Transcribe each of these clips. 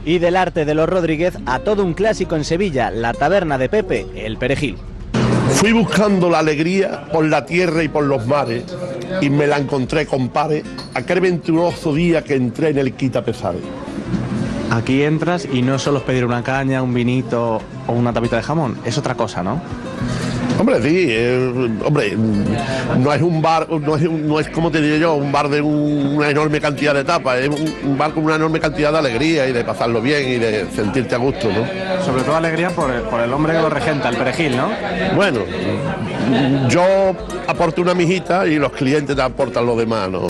Y del arte de los Rodríguez a todo un clásico en Sevilla, la taberna de Pepe, el Perejil. Fui buscando la alegría por la tierra y por los mares, y me la encontré, compadre, aquel venturoso día que entré en el Quitapesares. Aquí entras y no solo es pedir una caña, un vinito o una tapita de jamón, es otra cosa, ¿no? Hombre, sí, no es un bar, no es como te diría yo, un bar de una enorme cantidad de tapas, es un bar con una enorme cantidad de alegría y de pasarlo bien y de sentirte a gusto, ¿no? Sobre todo alegría por el hombre que lo regenta, el Perejil, ¿no? Bueno, yo aporto una mijita y los clientes te aportan lo demás, ¿no?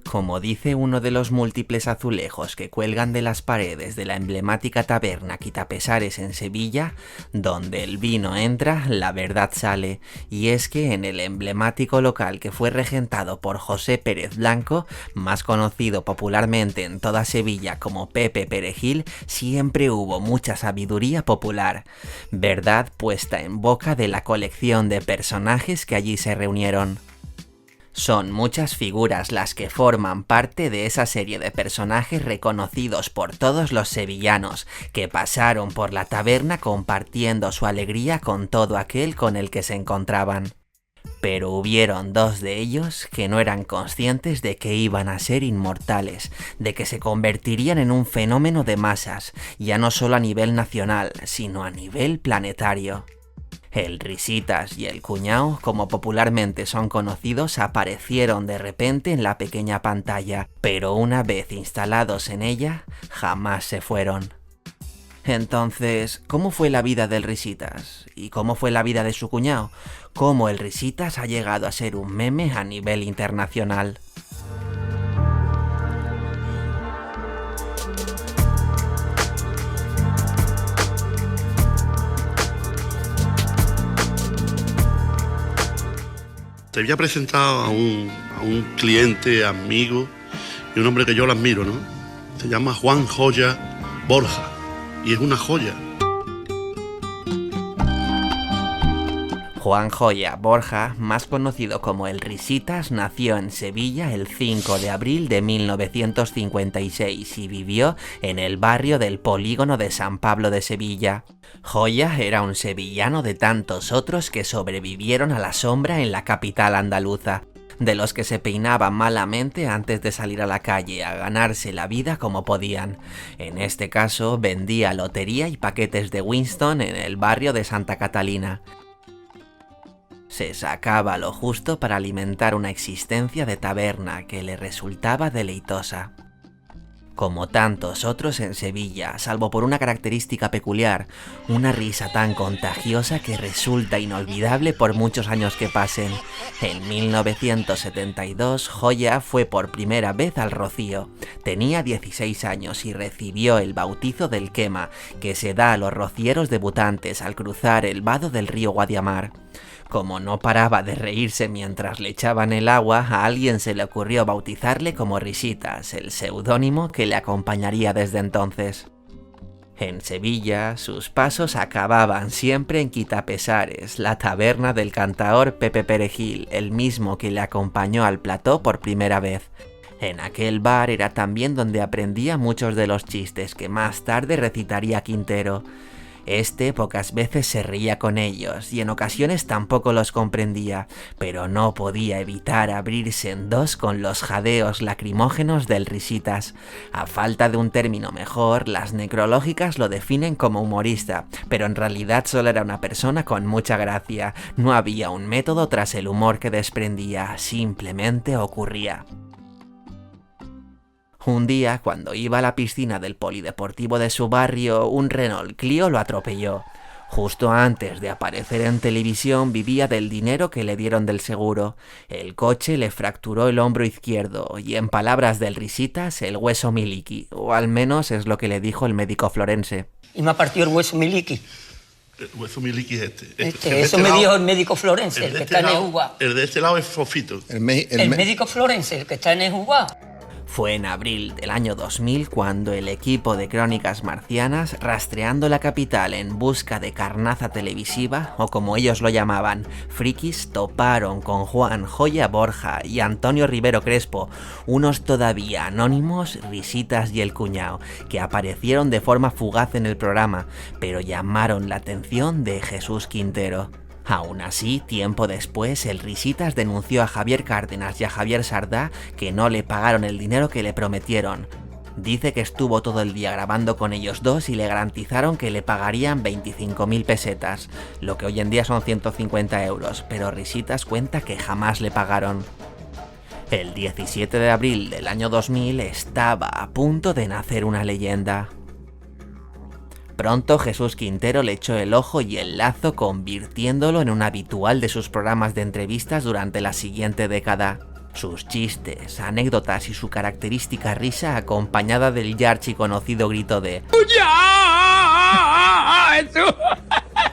Como dice uno de los múltiples azulejos que cuelgan de las paredes de la emblemática taberna Quitapesares en Sevilla, donde el vino entra, la verdad sale, y es que en el emblemático local que fue regentado por José Pérez Blanco, más conocido popularmente en toda Sevilla como Pepe Perejil, siempre hubo mucha sabiduría popular, verdad puesta en boca de la colección de personajes que allí se reunieron. Son muchas figuras las que forman parte de esa serie de personajes reconocidos por todos los sevillanos que pasaron por la taberna compartiendo su alegría con todo aquel con el que se encontraban. Pero hubieron dos de ellos que no eran conscientes de que iban a ser inmortales, de que se convertirían en un fenómeno de masas, ya no solo a nivel nacional, sino a nivel planetario. El Risitas y el Cuñao, como popularmente son conocidos, aparecieron de repente en la pequeña pantalla, pero una vez instalados en ella, jamás se fueron. Entonces, ¿cómo fue la vida del Risitas? ¿Y cómo fue la vida de su cuñao? ¿Cómo el Risitas ha llegado a ser un meme a nivel internacional? Te había presentado a un cliente, amigo, y un hombre que yo lo admiro, ¿no? Se llama Juan Joya Borja, y es una joya. Juan Joya Borja, más conocido como el Risitas, nació en Sevilla el 5 de abril de 1956 y vivió en el barrio del Polígono de San Pablo de Sevilla. Joya era un sevillano de tantos otros que sobrevivieron a la sombra en la capital andaluza, de los que se peinaban malamente antes de salir a la calle a ganarse la vida como podían. En este caso vendía lotería y paquetes de Winston en el barrio de Santa Catalina. Se sacaba lo justo para alimentar una existencia de taberna que le resultaba deleitosa. Como tantos otros en Sevilla, salvo por una característica peculiar, una risa tan contagiosa que resulta inolvidable por muchos años que pasen. En 1972, Joya fue por primera vez al Rocío. Tenía 16 años y recibió el bautizo del quema, que se da a los rocieros debutantes al cruzar el vado del río Guadiamar. Como no paraba de reírse mientras le echaban el agua, a alguien se le ocurrió bautizarle como Risitas, el seudónimo que le acompañaría desde entonces. En Sevilla, sus pasos acababan siempre en Quitapesares, la taberna del cantaor Pepe Perejil, el mismo que le acompañó al plató por primera vez. En aquel bar era también donde aprendía muchos de los chistes que más tarde recitaría Quintero. Este pocas veces se reía con ellos y en ocasiones tampoco los comprendía, pero no podía evitar abrirse en dos con los jadeos lacrimógenos del Risitas. A falta de un término mejor, las necrológicas lo definen como humorista, pero en realidad solo era una persona con mucha gracia. No había un método tras el humor que desprendía, simplemente ocurría. Un día, cuando iba a la piscina del polideportivo de su barrio, un Renault Clio lo atropelló. Justo antes de aparecer en televisión vivía del dinero que le dieron del seguro. El coche le fracturó el hombro izquierdo y, en palabras del Risitas, el hueso miliqui, o al menos es lo que le dijo el médico florense. Y me ha partido el hueso miliqui. El hueso miliqui es Eso me dijo el médico florense, el que está en EJUA. El de este lado es Fofito. El médico florense, el que está en EJUA. Fue en abril del año 2000 cuando el equipo de Crónicas Marcianas, rastreando la capital en busca de carnaza televisiva, o como ellos lo llamaban, frikis, toparon con Juan Joya Borja y Antonio Rivero Crespo, unos todavía anónimos Risitas y el Cuñao, que aparecieron de forma fugaz en el programa, pero llamaron la atención de Jesús Quintero. Aún así, tiempo después, el Risitas denunció a Javier Cárdenas y a Javier Sardá que no le pagaron el dinero que le prometieron. Dice que estuvo todo el día grabando con ellos dos y le garantizaron que le pagarían 25.000 pesetas, lo que hoy en día son 150 euros, pero Risitas cuenta que jamás le pagaron. El 17 de abril del año 2000 estaba a punto de nacer una leyenda. Pronto Jesús Quintero le echó el ojo y el lazo, convirtiéndolo en un habitual de sus programas de entrevistas durante la siguiente década. Sus chistes, anécdotas y su característica risa acompañada del ya archiconocido grito de ¡Ya!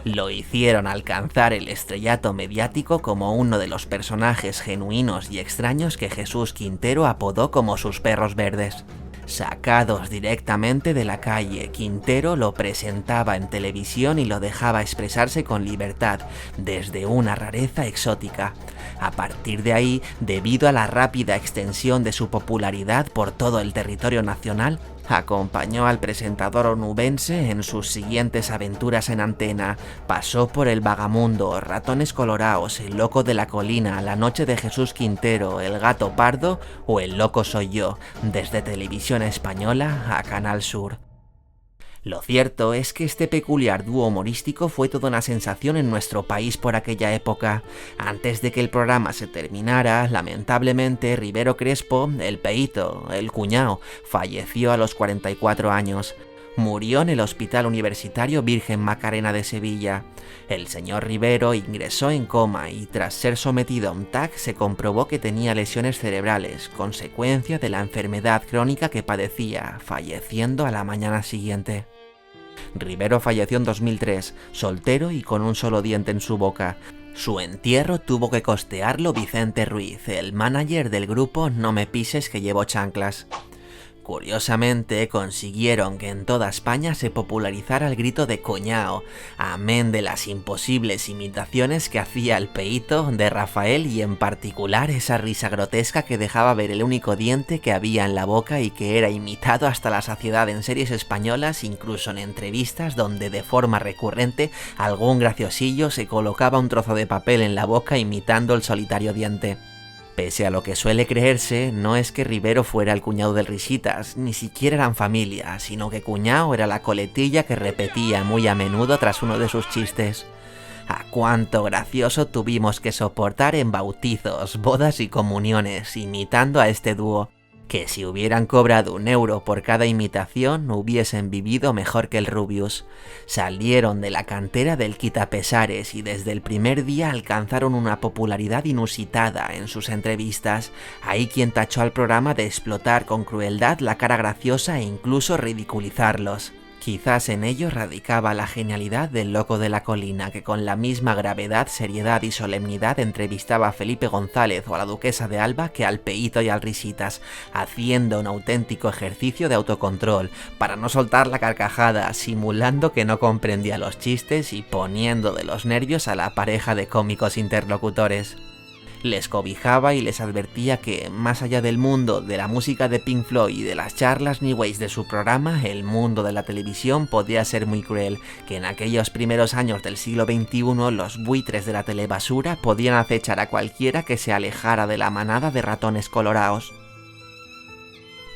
Lo hicieron alcanzar el estrellato mediático como uno de los personajes genuinos y extraños que Jesús Quintero apodó como sus perros verdes. Sacados directamente de la calle, Quintero lo presentaba en televisión y lo dejaba expresarse con libertad, desde una rareza exótica. A partir de ahí, debido a la rápida extensión de su popularidad por todo el territorio nacional, acompañó al presentador onubense en sus siguientes aventuras en antena. Pasó por El Vagamundo, Ratones Colorados, El Loco de la Colina, La Noche de Jesús Quintero, El Gato Pardo o El Loco Soy Yo, desde Televisión Española a Canal Sur. Lo cierto es que este peculiar dúo humorístico fue toda una sensación en nuestro país por aquella época. Antes de que el programa se terminara, lamentablemente Rivero Crespo, el Peito, el Cuñao, falleció a los 44 años. Murió en el Hospital Universitario Virgen Macarena de Sevilla. El señor Rivero ingresó en coma y tras ser sometido a un TAC se comprobó que tenía lesiones cerebrales, consecuencia de la enfermedad crónica que padecía, falleciendo a la mañana siguiente. Rivero falleció en 2003, soltero y con un solo diente en su boca. Su entierro tuvo que costearlo Vicente Ruiz, el manager del grupo No Me Pises que llevo chanclas. Curiosamente, consiguieron que en toda España se popularizara el grito de Cuñao, amén de las imposibles imitaciones que hacía el Peito de Rafael y en particular esa risa grotesca que dejaba ver el único diente que había en la boca y que era imitado hasta la saciedad en series españolas, incluso en entrevistas donde de forma recurrente algún graciosillo se colocaba un trozo de papel en la boca imitando el solitario diente. Pese a lo que suele creerse, no es que Rivero fuera el cuñado del Risitas, ni siquiera eran familia, sino que Cuñao era la coletilla que repetía muy a menudo tras uno de sus chistes. A cuánto gracioso tuvimos que soportar en bautizos, bodas y comuniones, imitando a este dúo, que si hubieran cobrado 1 euro por cada imitación hubiesen vivido mejor que el Rubius. Salieron de la cantera del quitapesares y desde el primer día alcanzaron una popularidad inusitada en sus entrevistas. Hay quien tachó al programa de explotar con crueldad la cara graciosa e incluso ridiculizarlos. Quizás en ello radicaba la genialidad del Loco de la Colina, que con la misma gravedad, seriedad y solemnidad entrevistaba a Felipe González o a la Duquesa de Alba que al Peito y al Risitas, haciendo un auténtico ejercicio de autocontrol, para no soltar la carcajada, simulando que no comprendía los chistes y poniendo de los nervios a la pareja de cómicos interlocutores. Les cobijaba y les advertía que, más allá del mundo de la música de Pink Floyd y de las charlas New Age de su programa, el mundo de la televisión podía ser muy cruel, que en aquellos primeros años del siglo XXI los buitres de la telebasura podían acechar a cualquiera que se alejara de la manada de ratones colorados.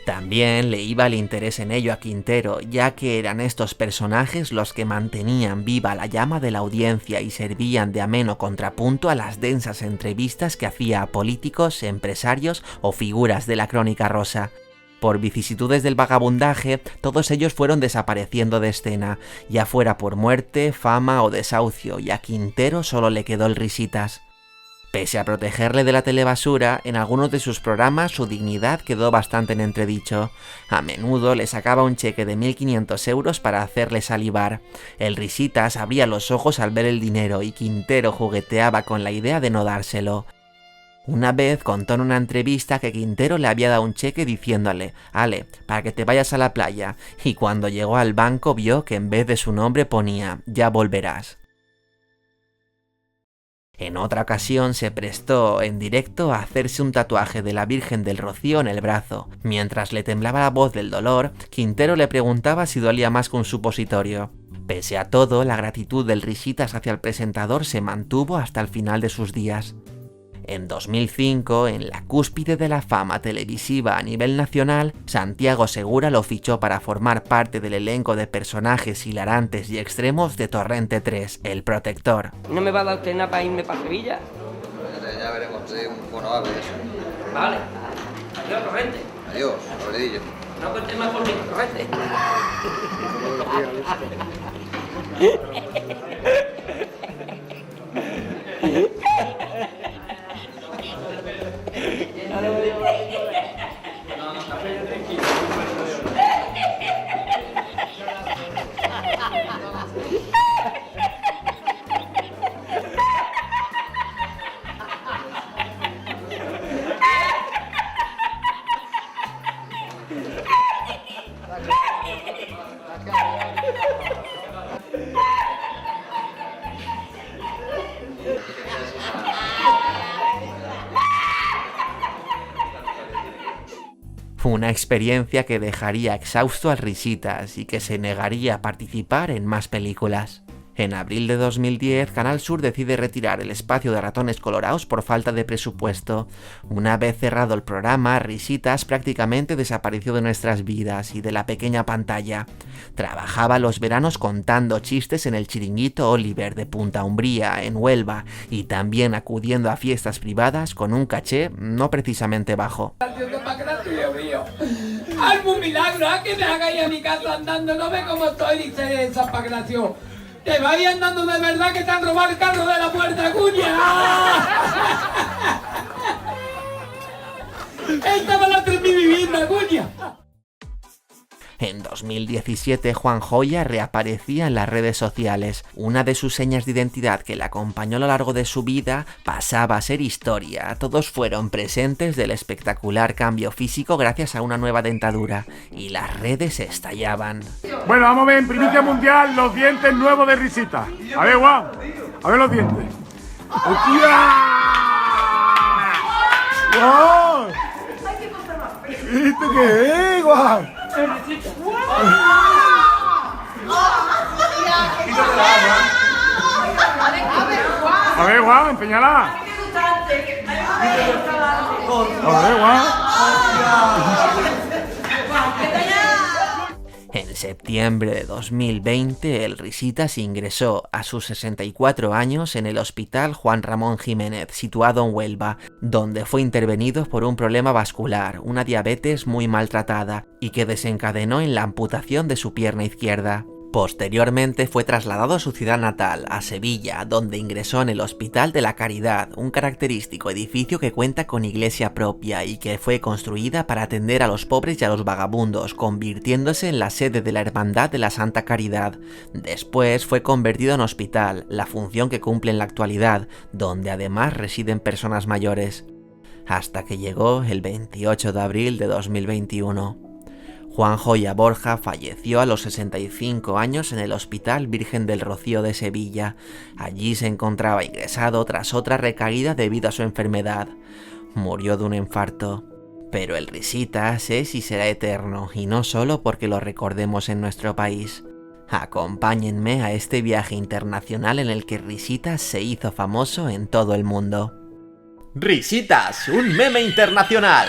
También le iba el interés en ello a Quintero, ya que eran estos personajes los que mantenían viva la llama de la audiencia y servían de ameno contrapunto a las densas entrevistas que hacía a políticos, empresarios o figuras de la crónica rosa. Por vicisitudes del vagabundaje, todos ellos fueron desapareciendo de escena, ya fuera por muerte, fama o desahucio, y a Quintero solo le quedó el Risitas. Pese a protegerle de la telebasura, en algunos de sus programas su dignidad quedó bastante en entredicho. A menudo le sacaba un cheque de 1.500 euros para hacerle salivar. El Risitas abría los ojos al ver el dinero y Quintero jugueteaba con la idea de no dárselo. Una vez contó en una entrevista que Quintero le había dado un cheque diciéndole: «Ale, para que te vayas a la playa», y cuando llegó al banco vio que en vez de su nombre ponía «Ya volverás». En otra ocasión se prestó en directo a hacerse un tatuaje de la Virgen del Rocío en el brazo. Mientras le temblaba la voz del dolor, Quintero le preguntaba si dolía más que un supositorio. Pese a todo, la gratitud del Risitas hacia el presentador se mantuvo hasta el final de sus días. En 2005, en la cúspide de la fama televisiva a nivel nacional, Santiago Segura lo fichó para formar parte del elenco de personajes hilarantes y extremos de Torrente 3, El Protector. ¿No me va a dar usted nada para irme para Sevilla? Ya veremos, sí, un bono de eso. Vale. Adiós, Torrente. Adiós, Alfredillo. No cuentes más por mí, Torrente. Una experiencia que dejaría exhausto al Risitas y que se negaría a participar en más películas. En abril de 2010, Canal Sur decide retirar el espacio de Ratones Colorados por falta de presupuesto. Una vez cerrado el programa, Risitas prácticamente desapareció de nuestras vidas y de la pequeña pantalla. Trabajaba los veranos contando chistes en el Chiringuito Oliver de Punta Umbría, en Huelva, y también acudiendo a fiestas privadas con un caché no precisamente bajo. Hazme un milagro, ¿a que me hagáis a mi casa andando? No ve cómo estoy, dice esa pagración. Te vais andando de verdad que te han robado el carro de la puerta, cuña. Esta va a mi vivienda, cuña. En 2017, Juan Joya reaparecía en las redes sociales. Una de sus señas de identidad que le acompañó a lo largo de su vida pasaba a ser historia. Todos fueron presentes del espectacular cambio físico gracias a una nueva dentadura. Y las redes estallaban. Bueno, vamos a ver en primicia mundial los dientes nuevos de Risita. A ver, Juan. A ver los dientes. ¡Hostia! ¡Guau! ¿Esto qué es, Juan? A ver, Juan, empeñala. A ver, Juan. En septiembre de 2020, el Risitas ingresó a sus 64 años en el Hospital Juan Ramón Jiménez, situado en Huelva, donde fue intervenido por un problema vascular, una diabetes muy maltratada, y que desencadenó en la amputación de su pierna izquierda. Posteriormente fue trasladado a su ciudad natal, a Sevilla, donde ingresó en el Hospital de la Caridad, un característico edificio que cuenta con iglesia propia y que fue construida para atender a los pobres y a los vagabundos, convirtiéndose en la sede de la Hermandad de la Santa Caridad. Después fue convertido en hospital, la función que cumple en la actualidad, donde además residen personas mayores. Hasta que llegó el 28 de abril de 2021. Juan Joya Borja falleció a los 65 años en el Hospital Virgen del Rocío de Sevilla. Allí se encontraba ingresado tras otra recaída debido a su enfermedad. Murió de un infarto. Pero el Risitas es y será eterno, y no solo porque lo recordemos en nuestro país. Acompáñenme a este viaje internacional en el que Risitas se hizo famoso en todo el mundo. Risitas, un meme internacional.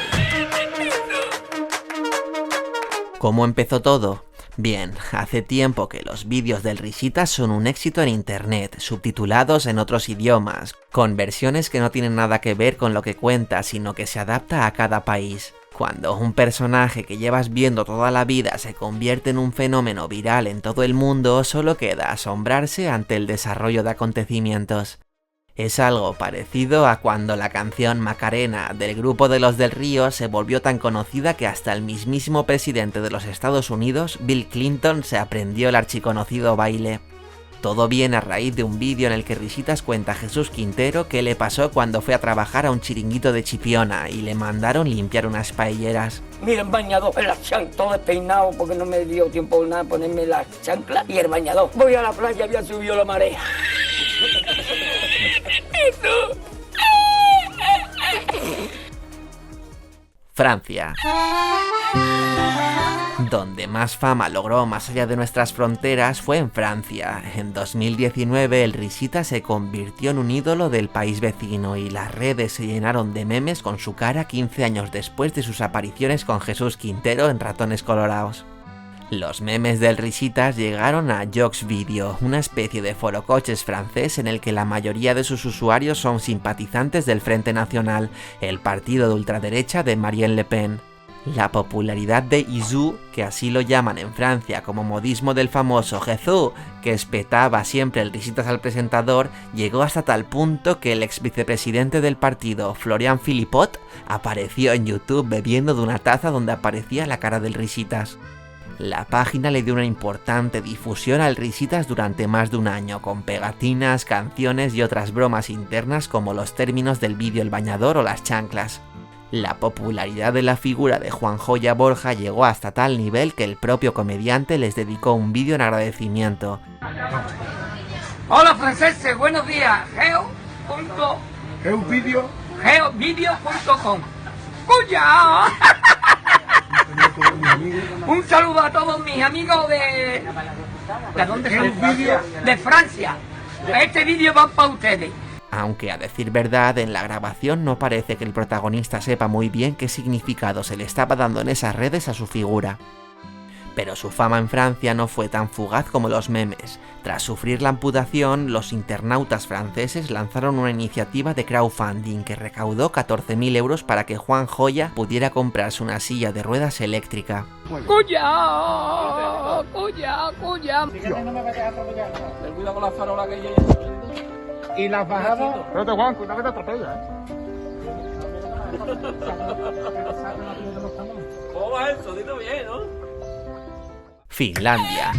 ¿Cómo empezó todo? Bien, hace tiempo que los vídeos del Risitas son un éxito en internet, subtitulados en otros idiomas, con versiones que no tienen nada que ver con lo que cuenta, sino que se adapta a cada país. Cuando un personaje que llevas viendo toda la vida se convierte en un fenómeno viral en todo el mundo, solo queda asombrarse ante el desarrollo de acontecimientos. Es algo parecido a cuando la canción Macarena del grupo de Los del Río se volvió tan conocida que hasta el mismísimo presidente de los Estados Unidos, Bill Clinton, se aprendió el archiconocido baile. Todo viene a raíz de un vídeo en el que Risitas cuenta a Jesús Quintero qué le pasó cuando fue a trabajar a un chiringuito de Chipiona y le mandaron limpiar unas paelleras. Mira, el bañador, el chanclas, todo despeinado porque no me dio tiempo nada ponerme las chanclas y el bañador. Voy a la playa, había subido la marea. Francia. Donde más fama logró más allá de nuestras fronteras fue en Francia. En 2019 el Risita se convirtió en un ídolo del país vecino y las redes se llenaron de memes con su cara 15 años después de sus apariciones con Jesús Quintero en Ratones Colorados. Los memes del Risitas llegaron a Jeux Video, una especie de forocoches francés en el que la mayoría de sus usuarios son simpatizantes del Frente Nacional, el partido de ultraderecha de Marine Le Pen. La popularidad de Izu, que así lo llaman en Francia como modismo del famoso Jesús, que espetaba siempre el Risitas al presentador, llegó hasta tal punto que el ex vicepresidente del partido, Florian Philippot, apareció en YouTube bebiendo de una taza donde aparecía la cara del Risitas. La página le dio una importante difusión al Risitas durante más de un año, con pegatinas, canciones y otras bromas internas como los términos del vídeo El Bañador o las chanclas. La popularidad de la figura de Juan Joya Borja llegó hasta tal nivel que el propio comediante les dedicó un vídeo en agradecimiento. Hola franceses, buenos días. Geovideo.com. ¡Cuya! Un saludo a todos mis amigos de... ¿De dónde son? De Francia. Este vídeo va para ustedes. Aunque a decir verdad, en la grabación no parece que el protagonista sepa muy bien qué significado se le estaba dando en esas redes a su figura. Pero su fama en Francia no fue tan fugaz como los memes. Tras sufrir la amputación, los internautas franceses lanzaron una iniciativa de crowdfunding que recaudó 14.000 euros para que Juan Joya pudiera comprarse una silla de ruedas eléctrica. ¡Cuya! ¡Cuya! ¡Cuya! Ten cuidado con la farola que yo... ¿Y las bajadas? Espérate, Juan, cuidado que te atropella, ¿Cómo va eso? Dilo bien, ¿no? Finlandia.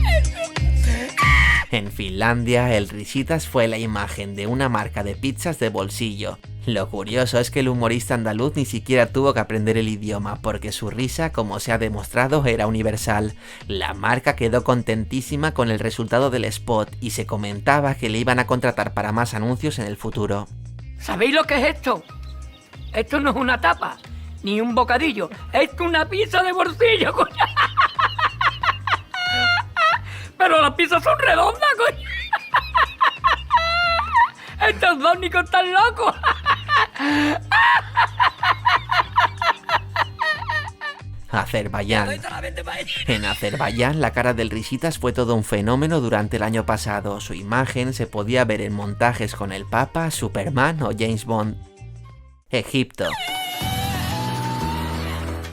En Finlandia, el Risitas fue la imagen de una marca de pizzas de bolsillo. Lo curioso es que el humorista andaluz ni siquiera tuvo que aprender el idioma, porque su risa, como se ha demostrado, era universal. La marca quedó contentísima con el resultado del spot y se comentaba que le iban a contratar para más anuncios en el futuro. ¿Sabéis lo que es esto? Esto no es una tapa, ni un bocadillo. Esto es una pizza de bolsillo, coño. Pero las pizzas son redondas, coño. Estos dos nicos están locos. Azerbaiyán. En Azerbaiyán, la cara del Risitas fue todo un fenómeno durante el año pasado. Su imagen se podía ver en montajes con el Papa, Superman o James Bond. Egipto.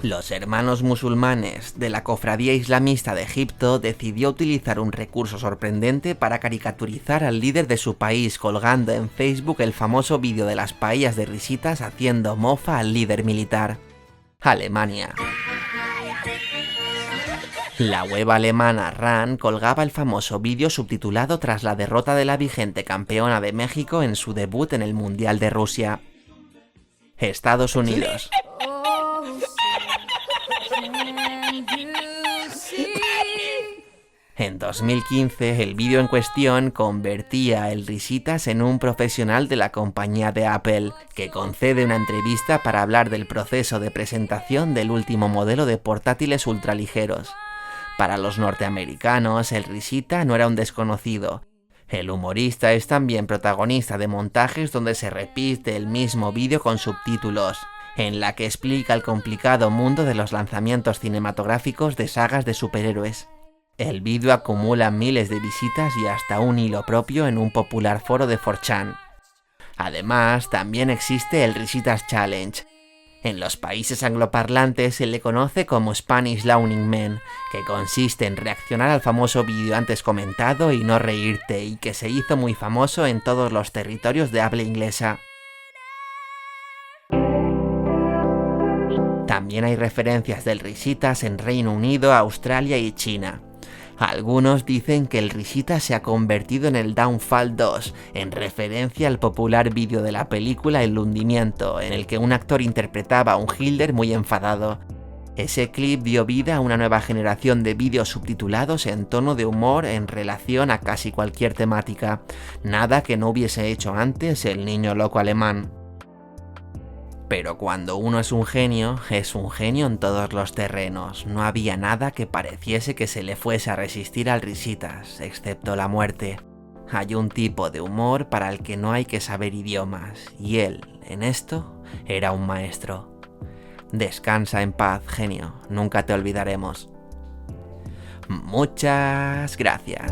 Los hermanos musulmanes de la cofradía islamista de Egipto decidió utilizar un recurso sorprendente para caricaturizar al líder de su país, colgando en Facebook el famoso vídeo de las paellas de Risitas haciendo mofa al líder militar. Alemania. La web alemana RAN colgaba el famoso vídeo subtitulado tras la derrota de la vigente campeona de México en su debut en el Mundial de Rusia. Estados Unidos. En 2015, el vídeo en cuestión convertía a el Risitas en un profesional de la compañía de Apple, que concede una entrevista para hablar del proceso de presentación del último modelo de portátiles ultraligeros. Para los norteamericanos, el Risita no era un desconocido. El humorista es también protagonista de montajes donde se repite el mismo vídeo con subtítulos, en la que explica el complicado mundo de los lanzamientos cinematográficos de sagas de superhéroes. El vídeo acumula miles de visitas y hasta un hilo propio en un popular foro de 4chan. Además, también existe el Risitas Challenge. En los países angloparlantes se le conoce como Spanish Laughing Man, que consiste en reaccionar al famoso vídeo antes comentado y no reírte, y que se hizo muy famoso en todos los territorios de habla inglesa. También hay referencias del Risitas en Reino Unido, Australia y China. Algunos dicen que el Risita se ha convertido en el Downfall 2, en referencia al popular vídeo de la película El hundimiento, en el que un actor interpretaba a un Hitler muy enfadado. Ese clip dio vida a una nueva generación de vídeos subtitulados en tono de humor en relación a casi cualquier temática, nada que no hubiese hecho antes el niño loco alemán. Pero cuando uno es un genio en todos los terrenos. No había nada que pareciese que se le fuese a resistir al Risitas, excepto la muerte. Hay un tipo de humor para el que no hay que saber idiomas, y él, en esto, era un maestro. Descansa en paz, genio, nunca te olvidaremos. Muchas gracias.